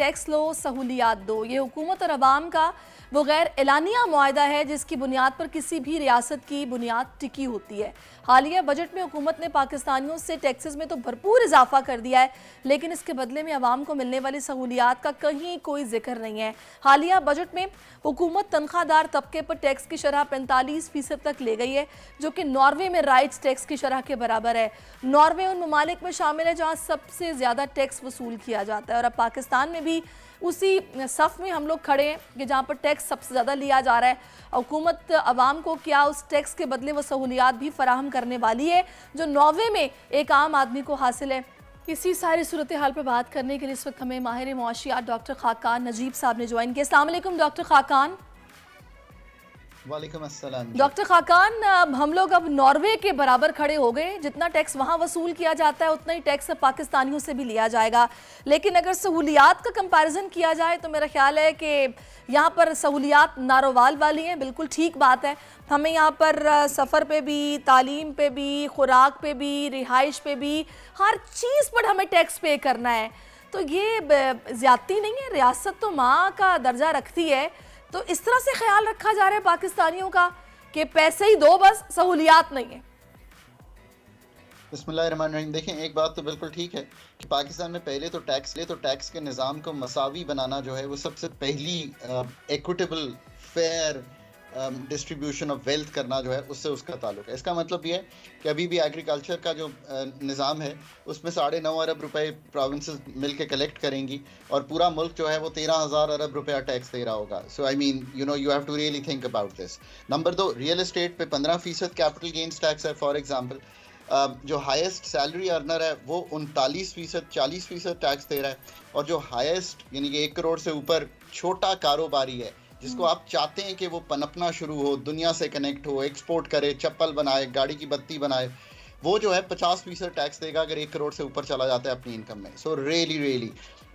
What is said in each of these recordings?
Tax लो, सहूलियात दो। ये हुकूमत और अवाम का वो गैर एलानिया मुआहदा है जिसकी बुनियाद पर किसी भी रियासत की बुनियाद टिकी होती है। हालिया बजट में हुकूमत ने पाकिस्तानियों से टैक्सेस में तो भरपूर इजाफा कर दिया है, लेकिन इसके बदले में अवाम को मिलने वाली सहूलियात का कहीं कोई जिक्र नहीं है। हालिया बजट में हुकूमत तनख्वाहदार तबके पर टैक्स की शरह 45% तक ले गई है, जो कि नॉर्वे में राइट्स टैक्स की शरह के बराबर है। नॉर्वे उन ममालिक में शामिल है जहाँ सबसे ज़्यादा टैक्स वसूल किया जाता है, और अब पाकिस्तान में भी उसी सफ़ में हम लोग खड़े हैं कि जहाँ पर टैक्स सबसे ज़्यादा लिया जा रहा है। हुकूमत अवाम को क्या उस टैक्स के बदले वो सहूलियात भी फराहम करने वाली है जो नॉर्वे में एक आम आदमी को हासिल है? इसी सारी सूरत हाल पर बात करने के लिए इस वक्त हमें माहिर मुआशियात डॉक्टर खाकान नजीब साहब ने ज्वाइन किया। अस्सलाम वालेकुम डॉक्टर खाकान। वालेकुम अस्सलाम। डॉक्टर खाकान, हम लोग अब नॉर्वे के बराबर खड़े हो गए। जितना टैक्स वहाँ वसूल किया जाता है उतना ही टैक्स पाकिस्तानियों से भी लिया जाएगा, लेकिन अगर सहूलियात का कंपैरिजन किया जाए तो मेरा ख्याल है कि यहाँ पर सहूलियात नारोवाल वाली हैं। बिल्कुल ठीक बात है, हमें यहाँ पर सफ़र पे भी, तालीम पे भी, खुराक पे भी, रिहाइश पे भी, हर चीज़ पर हमें टैक्स पे करना है। तो ये ज़्यादती नहीं है? रियासत तो माँ का दर्जा रखती है, तो इस तरह से ख्याल रखा जा रहा है पाकिस्तानियों का कि पैसे ही दो बस, सहूलियात नहीं है। बिस्मिल्लाहिर्रहमानिर्रहीम। देखें, एक बात तो बिल्कुल ठीक है कि पाकिस्तान में पहले तो टैक्स के निज़ाम को मसावी बनाना जो है वो सबसे पहली equitable fair distribution of wealth करना जो है उससे उसका ताल्लुक है। इसका मतलब ये है कि अभी भी एग्रीकल्चर का जो निज़ाम है उसमें 9.5 अरब रुपए प्रोविंसेस मिल के कलेक्ट करेंगी और पूरा मुल्क जो है वो 13,000 अरब रुपया टैक्स दे रहा होगा। So I mean you have to really think about this. Number 2, real estate पे 15% कैपिटल गेन्स टैक्स है। फॉर एग्जाम्पल, जो हाईएस्ट सैलरी अर्नर है वो 39%, 40% टैक्स दे रहा है, और जो हाईएस्ट यानी कि 1 करोड़ से ऊपर छोटा कारोबारी है जिसको आप चाहते हैं कि वो पनपना शुरू हो, दुनिया से कनेक्ट हो, एक्सपोर्ट करे, चप्पल बनाए, गाड़ी की बत्ती बनाए, वो जो है 50% टैक्स देगा अगर 1 करोड़ से ऊपर चला जाता है अपनी इनकम में। सो रियली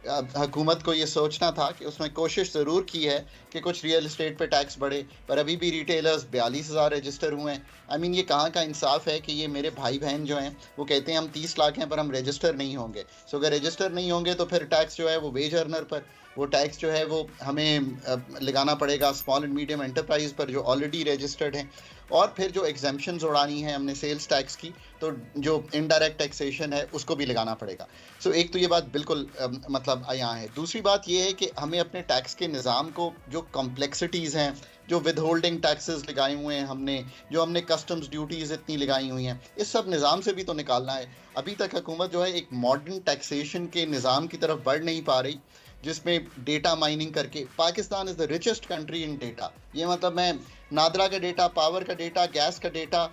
हुकूमत को ये सोचना था कि उसने कोशिश ज़रूर की है कि कुछ रियल एस्टेट पे टैक्स बढ़े, पर अभी भी रिटेलर्स 42,000 रजिस्टर हुए हैं। आई मीन ये कहाँ का इंसाफ है कि ये मेरे भाई बहन जो हैं वो कहते हैं हम 30 लाख हैं पर हम रजिस्टर नहीं होंगे। सो अगर रजिस्टर नहीं होंगे तो फिर टैक्स जो है वो वेज अर्नर पर, वो टैक्स जो है वो हमें लगाना पड़ेगा स्मॉल एंड मीडियम एंटरप्राइज पर जो ऑलरेडी रजिस्टर्ड हैं, और फिर जो एग्जेम्पशंस उड़ानी है हमने सेल्स टैक्स की, तो जो इनडायरेक्ट टैक्सेशन है उसको भी लगाना पड़ेगा। सो एक तो ये बात बिल्कुल मतलब यहाँ है। दूसरी बात ये है कि हमें अपने टैक्स के निज़ाम को जो कॉम्प्लेक्सिटीज़ हैं, जो विद होल्डिंग टैक्सेस लगाए हुए हैं हमने, जो हमने कस्टम्स ड्यूटीज़ इतनी लगाई हुई हैं, इस सब निज़ाम से भी तो निकालना है। अभी तक हुकूमत जो है एक मॉडर्न टैक्सेशन के निज़ाम की तरफ बढ़ नहीं पा रही जिसमें डेटा माइनिंग करके, Pakistan is the richest country in data. ये मतलब मैं नादरा का डेटा, पावर का डेटा, गैस का डेटा,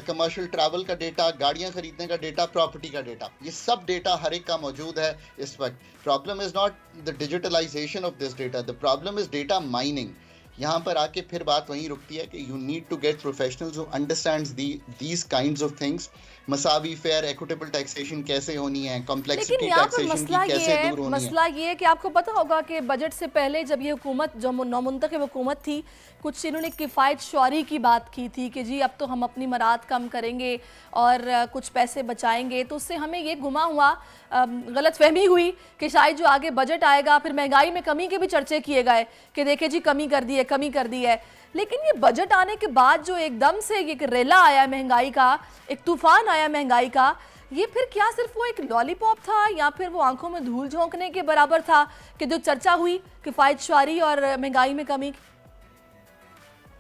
कमर्शियल ट्रैवल का डेटा, गाड़ियां खरीदने का डेटा, प्रॉपर्टी का डेटा, ये सब डेटा हर एक का मौजूद है इस वक्त। Problem is not the digitalization of this data, the problem is data mining. यहाँ पर आके फिर बात वहीं रुकती है कि you need to get professionals who understands these kinds of things. मसावी फेयर एक्विटेबल टैक्सेशन कैसे होनी है, कॉम्प्लेक्सिटी टैक्सेशन की कैसे दूर होनी है। मसला ये है कि आपको पता होगा कि बजट से पहले जब ये हुकूमत, जो नौमुंतखब हुकूमत थी, कुछ इन्होंने किफ़ायत शौरी की बात की थी कि जी अब तो हम अपनी मराद कम करेंगे और कुछ पैसे बचाएंगे, तो उससे हमें ये गुमा हुआ, गलत फहमी हुई कि शायद जो आगे बजट आएगा फिर महंगाई में कमी के भी चर्चे किए गए कि देखे जी कमी कर दी है, कमी कर दी है। लेकिन ये बजट आने के बाद जो एकदम से एक रेला आया महंगाई का, एक तूफान आया महंगाई का, ये फिर क्या सिर्फ वो एक लॉलीपॉप था या फिर वो आंखों में धूल झोंकने के बराबर था कि जो चर्चा हुई किफ़ायत शुआरी और महंगाई में कमी?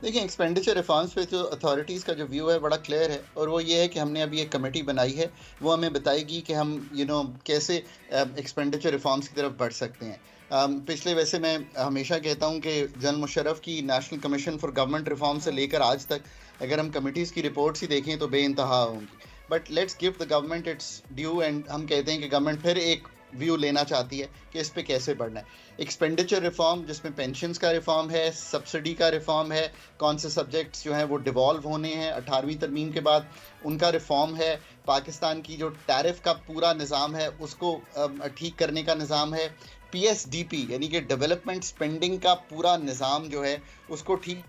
देखिए, एक्सपेंडिचर रिफॉर्म्स पे जो अथॉरिटीज़ का जो व्यू है बड़ा क्लियर है, और वो ये है कि हमने अभी एक कमेटी बनाई है, वो हमें बताएगी कि हम कैसे एक्सपेंडिचर रिफॉर्म्स की तरफ बढ़ सकते हैं। पिछले, वैसे मैं हमेशा कहता हूँ कि जनरल मुशर्रफ की national commission for government reform से लेकर आज तक अगर हम कमिटीज़ की रिपोर्ट्स ही देखें तो बेइंतहा होंगी, but let's give the government it's due. And हम कहते हैं कि गवर्नमेंट फिर एक व्यू लेना चाहती है कि इस पे कैसे बढ़ना है। एक्सपेंडिचर रिफॉर्म जिसमें पेंशन्स का रिफॉर्म है, सब्सिडी का रिफॉर्म है, कौन से सब्जेक्ट्स जो हैं वो डिवॉल्व होने हैं 18वीं तरमीम के बाद, उनका रिफॉर्म है। पाकिस्तान की जो टैरिफ का पूरा निज़ाम है उसको ठीक करने का निज़ाम है। PSDP यानी कि डेवलपमेंट स्पेंडिंग का पूरा निज़ाम जो है उसको ठीक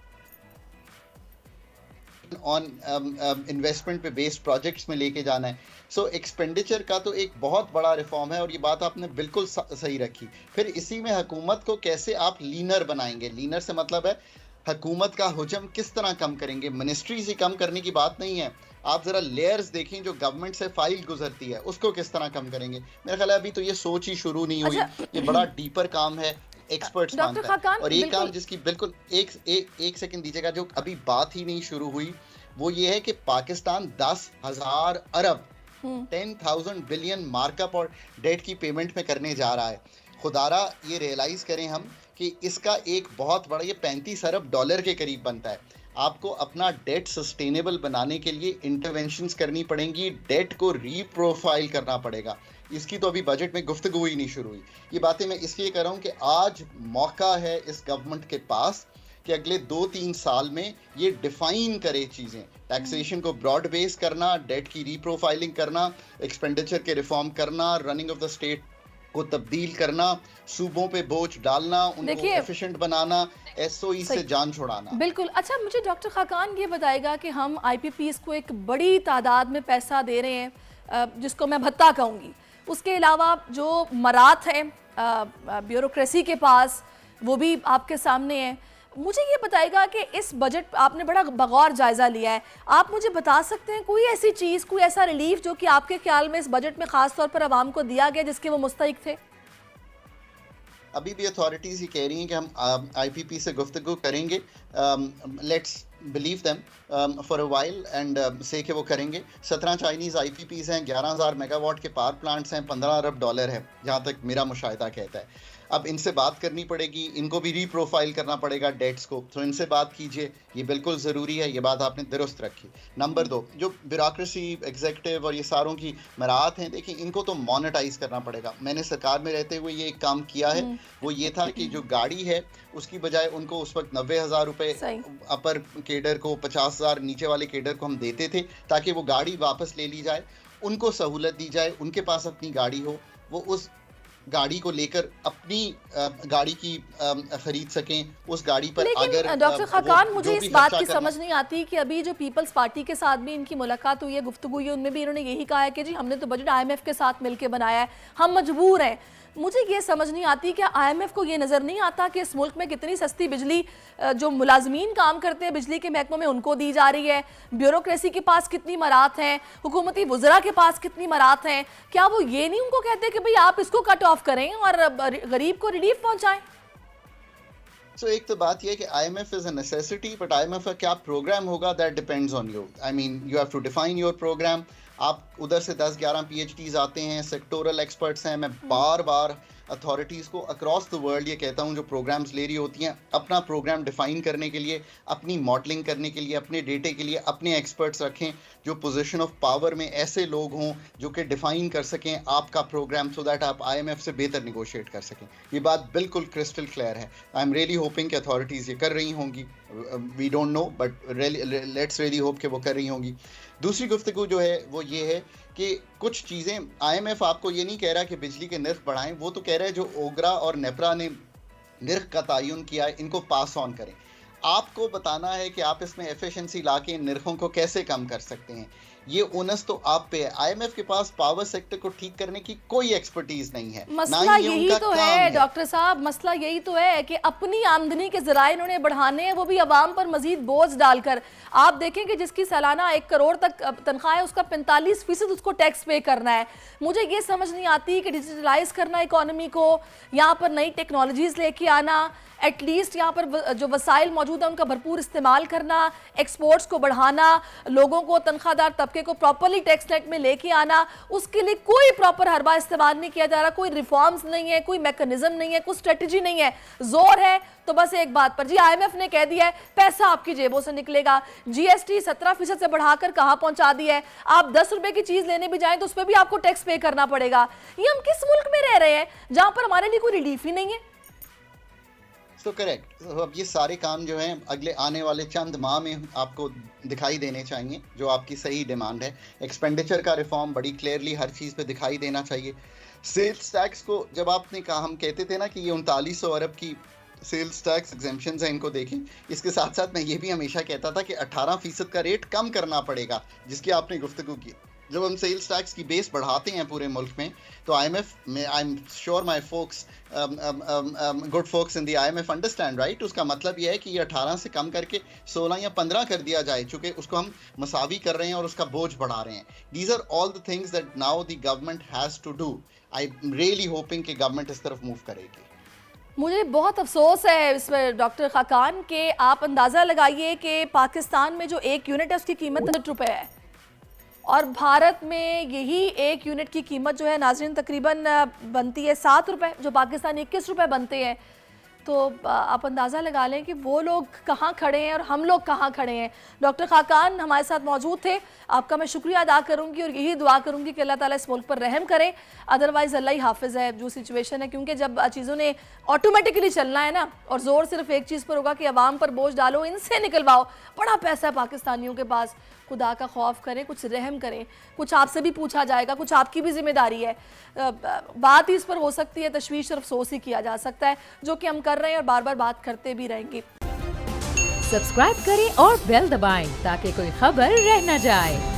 ऑन इन्वेस्टमेंट पे बेस्ड प्रोजेक्ट्स में लेके जाना है। सो एक्सपेंडिचर का तो एक बहुत बड़ा रिफॉर्म है और ये बात आपने बिल्कुल सही रखी। फिर इसी में हुकूमत को कैसे आप लीनर बनाएंगे, लीनर से मतलब है हुकूमत का हुजम किस तरह कम करेंगे। मिनिस्ट्रीज ही कम करने की बात नहीं है, आप जरा लेयर्स देखें जो गवर्नमेंट से फाइल गुजरती है उसको किस तरह कम करेंगे। मेरा ख्याल है अभी तो ये सोच ही शुरू नहीं हुई, अच्छा ये बड़ा डीपर काम है, एक्सपर्ट्स डॉक्टर मानता है। खाकान और एक काम बिल्कुल जिसकी बिल्कुल एक सेकंड दीजिएगा, जो अभी बात ही नहीं शुरू हुई वो ये है कि पाकिस्तान 10,000 अरब हम्म 10,000 बिलियन मार्कअप और डेट की पेमेंट में करने जा रहा है। खुदारा ये रियलाइज करें हम कि इसका एक बहुत बड़ा, ये 35 अरब डॉलर के करीब बनता है। आपको अपना डेट सस्टेनेबल बनाने के लिए इंटरवेंशंस करनी पड़ेंगी, डेट को रीप्रोफाइल करना पड़ेगा। इसकी तो अभी बजट में गुफ्तगू ही नहीं शुरू हुई। ये बातें मैं इसलिए कर रहा हूँ कि आज मौका है इस गवर्नमेंट के पास कि अगले 2-3 साल में ये डिफाइन करे चीज़ें, टैक्सेशन को ब्रॉड बेस करना, डेट की रीप्रोफाइलिंग करना, एक्सपेंडिचर के रिफॉर्म करना, रनिंग ऑफ द स्टेट को तब्दील करना, सूबों पे बोझ डालना, उनको देखिए एफिशिएंट बनाना, एसओई से सही जान छुड़ाना। बिल्कुल। अच्छा मुझे डॉक्टर खाकान ये बताएगा कि हम आईपीपीज को एक बड़ी तादाद में पैसा दे रहे हैं, जिसको मैं भत्ता कहूँगी, उसके अलावा जो मरात हैं ब्यूरोक्रेसी के पास वो भी आपके सामने है। मुझे ये बताएगा कि इस बजट आपने बड़ा बगौर जायज़ा लिया है, आप मुझे बता सकते हैं कोई ऐसी चीज़, कोई ऐसा रिलीफ जो कि आपके ख्याल में इस बजट में ख़ास तौर पर आवाम को दिया गया जिसके वो मुस्तहिक थे? अभी भी अथॉरिटीज़ ये कह रही हैं कि हम आईपीपी से गुफ्तगू करेंगे, let's believe them for a while and से कि वो करेंगे। 17 चाइनीज़ आईपीपीज़ हैं, 11,000 मेगावाट के पावर प्लांट्स हैं, 15 अरब डॉलर है जहाँ तक मेरा मुशाहिदा कहता है। अब इनसे बात करनी पड़ेगी, इनको भी रीप्रोफाइल करना पड़ेगा डेट्स को, तो इनसे बात कीजिए, ये बिल्कुल ज़रूरी है, ये बात आपने दुरुस्त रखी। नंबर 2, जो ब्यूरोक्रेसी एग्जीक्यूटिव और ये सारों की मराहत हैं, देखिए इनको तो मोनेटाइज करना पड़ेगा। मैंने सरकार में रहते हुए ये एक काम किया है, वो ये था कि जो गाड़ी है उसकी बजाय उनको उस वक्त 90,000 रुपये सही अपर केडर को, 50,000 नीचे वाले केडर को हम देते थे ताकि वो गाड़ी वापस ले ली जाए, उनको सहूलत दी जाए, उनके पास अपनी गाड़ी हो, वो उस गाड़ी को लेकर अपनी गाड़ी की खरीद सकें, उस गाड़ी पर अगर लेकिन डॉक्टर खाकान मुझे जो इस भी बात खर्चा की करना। समझ नहीं आती कि अभी जो पीपल्स पार्टी के साथ भी इनकी मुलाकात हुई है, गुफ्तगू हुई है, उनमें भी इन्होंने यही कहा है कि जी हमने तो बजट आईएमएफ के साथ मिलकर बनाया है, हम मजबूर हैं। मुझे ये समझ नहीं आती कि आईएमएफ को ये नज़र नहीं आता कि इस मुल्क में कितनी सस्ती बिजली जो मुलाजमीन काम करते हैं बिजली के महकमों में उनको दी जा रही है, ब्यूरोक्रेसी के पास कितनी मराहत हैं, हुकूमती वुज़रा के पास कितनी मराहत हैं। क्या वो ये नहीं उनको कहते कि भाई आप इसको कट ऑफ करें और गरीब को रिलीफ पहुंचाएं? सो एक तो बात यह है कि IMF is a necessity, but IMF का क्या प्रोग्राम होगा that depends on you. I mean you have to define your programme. आप उधर से 10-11 PhDs आते हैं, सेक्टोरल एक्सपर्ट्स हैं। मैं बार बार अथॉरिटीज़ को अक्रॉस द वर्ल्ड ये कहता हूँ जो प्रोग्राम्स ले रही होती हैं, अपना प्रोग्राम डिफाइन करने के लिए, अपनी मॉडलिंग करने के लिए, अपने डेटे के लिए अपने एक्सपर्ट्स रखें जो पोजीशन ऑफ पावर में ऐसे लोग हों जो कि डिफाइन कर सकें आपका प्रोग्राम, सो दैट आप IMF से बेहतर निगोशिएट कर सकें। ये बात बिल्कुल क्रिस्टल क्लियर है। आई एम रियली होपिंग कि अथॉरिटीज़ ये कर रही होंगी। We don't know, but let's really hope कि वो कर रही होंगी। दूसरी गुफ्तगू जो है वो ये है कि कुछ चीज़ें IMF आपको ये नहीं कह रहा कि बिजली के नर्ख बढ़ाएं, वो तो कह रहा है जो ओगरा और नेपरा ने नर्ख का तयन किया है इनको पास ऑन करें। आपको बताना है कि आप इसमें एफिशिएंसी ला के इन नर्खों को कैसे कम कर सकते हैं। ये ओनस तो आप पे है। IMF के पास पावर सेक्टर को ठीक करने की कोई एक्सपर्टीज नहीं है, ना मसला ही ये यही उनका तो काम है डॉक्टर साहब, मसला यही तो है कि अपनी आमदनी के जराए इन्होंने बढ़ाने हैं, वो भी अवाम पर मजीद बोझ डालकर। आप देखें कि जिसकी सालाना 1 करोड़ तक तनख्वाह है उसका 45% उसको टैक्स पे करना है। मुझे ये समझ नहीं आती कि डिजिटलाइज करना इकोनॉमी को, यहाँ पर नई टेक्नोलॉजीज लेके आना, एटलीस्ट यहाँ पर जो वसाइल मौजूद है उनका भरपूर इस्तेमाल करना, एक्सपोर्ट्स को बढ़ाना, लोगों को, तनख्वाहदार तबके को प्रॉपरली टैक्स नेट में लेके आना, उसके लिए कोई प्रॉपर हरबा इस्तेमाल नहीं किया जा रहा, कोई रिफॉर्म्स नहीं है, कोई मैकेनिज्म नहीं है, कोई स्ट्रेटजी नहीं है। जोर है तो बस एक बात पर, जी IMF ने कह दिया है पैसा आपकी जेबों से निकलेगा। GST 17% से बढ़ाकर कहाँ पहुंचा दिया है। आप 10 रुपए की चीज लेने भी जाएं तो उस पर भी आपको टैक्स पे करना पड़ेगा। ये हम किस मुल्क में रह रहे हैं जहां पर हमारे लिए कोई रिलीफ ही नहीं है? तो करेक्ट। अब ये सारे काम जो हैं अगले आने वाले चंद माह में आपको दिखाई देने चाहिए, जो आपकी सही डिमांड है। एक्सपेंडिचर का रिफॉर्म बड़ी क्लियरली हर चीज़ पे दिखाई देना चाहिए। सेल्स टैक्स को जब आपने कहा, हम कहते थे ना कि ये 3900 अरब की सेल्स टैक्स एग्जेम्पशंस हैं, इनको देखें। इसके साथ साथ मैं ये भी हमेशा कहता था कि 18% का रेट कम करना पड़ेगा, जिसकी आपने गुफ्तगू की। जब हम सेल्स टैक्स की बेस बढ़ाते हैं पूरे मुल्क में, तो IMF में, I am sure my folks, good folks in the IMF understand, right? उसका मतलब ये है कि ये 18 से कम करके 16 या 15 कर दिया जाए, चूंकि उसको हम मसावी कर रहे हैं और उसका बोझ बढ़ा रहे हैं। These are all the things that now the government has to do. I am really hoping कि गवर्नमेंट इस तरफ मूव करेगी। मुझे बहुत अफसोस है इसमें डॉक्टर खाकान के, आप अंदाज़ा लगाइए कि पाकिस्तान में जो एक यूनिट है उसकी कीमत 10 रुपये है और भारत में यही एक यूनिट की कीमत जो है नाज़रीन तकरीबन बनती है 7 रुपये, जो पाकिस्तान 21 रुपये बनते हैं। तो आप अंदाज़ा लगा लें कि वो लोग कहाँ खड़े हैं और हम लोग कहाँ खड़े हैं। डॉक्टर खाकान हमारे साथ मौजूद थे, आपका मैं शुक्रिया अदा करूँगी और यही दुआ करूँगी कि अल्लाह ताला इस मुल्क पर रहम करे। अदरवाइज़ अल्लाह ही हाफिज़ है जो सिचुएशन है, क्योंकि जब चीज़ों ने ऑटोमेटिकली चलना है ना, और ज़ोर सिर्फ एक चीज़ पर होगा कि अवाम पर बोझ डालो, इनसे निकलवाओ, बड़ा पैसा है पाकिस्तानियों के पास। खुदा का खौफ करें, कुछ रहम करें, कुछ आपसे भी पूछा जाएगा, कुछ आपकी भी जिम्मेदारी है। बात ही इस पर हो सकती है, तशवीश सिर्फ अफसोस ही किया जा सकता है, जो कि हम कर रहे हैं और बार बार बात करते भी रहेंगे। सब्सक्राइब करें और बेल दबाएं ताकि कोई खबर रह न जाए।